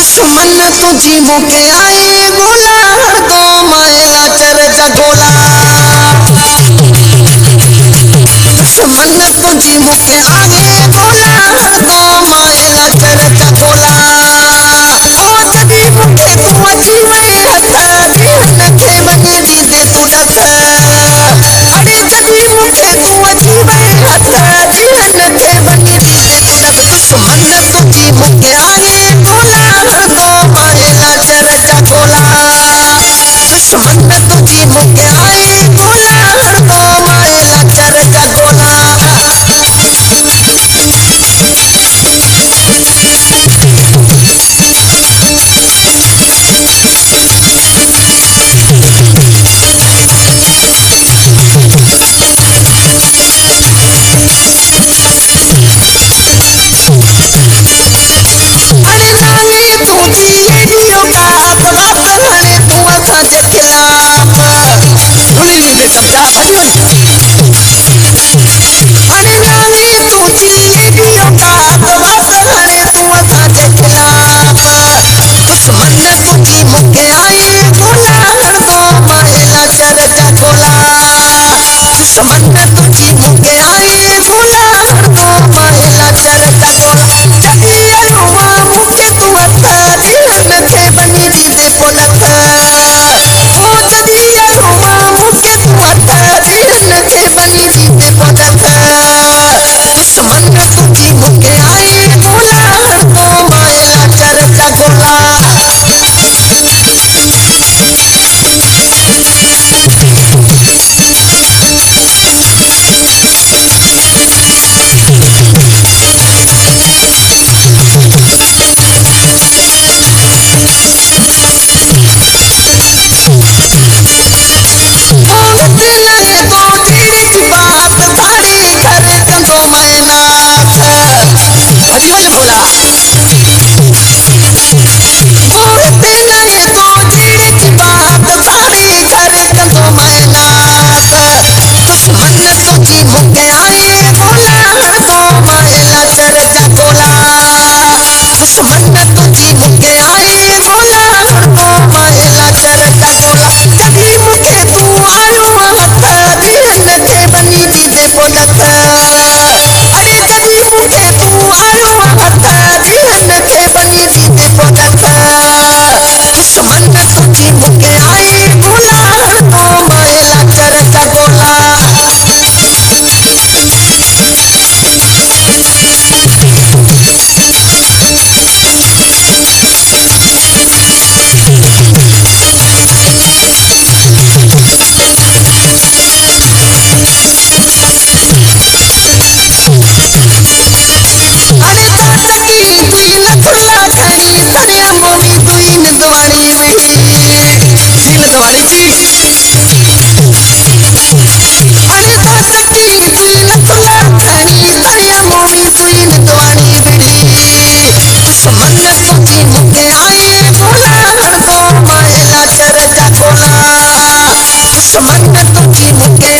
दुश्मन तुझी मुके आए गोला दो मायला चर्चा गोला। दुश्मन तुझी मुके आगे गोला दो मायला चर्चा गोला। ओ जदी मुके तू अची वे हथ दिहन खे बनी दी दे तू डथ। अरे जदी मुके तू अची वे हथ दिहन खे बनी दी दे तू डथ। दुश्मन तुझी मुके आगे गोला दो मायला चर्चा गोला। दुश्मन तुझी मुके आए गोला दो मायला चर्चा गोला। अरे नाले तुझी एडियो का बात हणे तू असा जे खिलाफ सुनी लीजिए समझा भजन। अरे नाले तुझी एडियो का बात हणे तू असा जे खिलाफ। दुश्मन तुझी मुके आए गोला दो मायला चर्चा गोला। दुश्मन तुझी मुके आए गोला दो मायला चर्चा गोला। जदी अरुआ मुके तू अथ दिहन खे बनी दी दे पोनथ। ओ जदी अरुआ मुके तू अथ दिहन खे बनी दी दे पोनथ। दुश्मन तुझी मुके आए गोला दो मायला चर्चा गोला। लाए तो कीड़े की बात सारे घर कंदो मैनाथ। हरिओम बोला मोहते लाए तो कीड़े की बात सारे घर कंदो मैनाथ। दुश्मन तुझी मुके आए गोला दो मायला चर्चा गोला। दुश्मन तुझी मुके आए गोला दो मायला चर्चा गोला। जदी मुके तू आयो हथ दिहन खे बनी दी दे पोनथ। अरे जदी मुके तू आयो हथ दिहन खे बनी दी दे पोनथ। दुश्मन तुझी मुके आए गोला दो मायला चर्चा गोला। अरे ताटकी दुइन खुला खणी तड़िया मोमी दुइन दुआरी बिड़ी दिल दुआरी जी। अरे ताटकी दुइन खुला खणी तड़िया मोमी दुइन दुआरी बिड़ी। दुश्मन तुझी मुके आए गोला दो मायला चर्चा गोला। दुश्मन तुझी मुके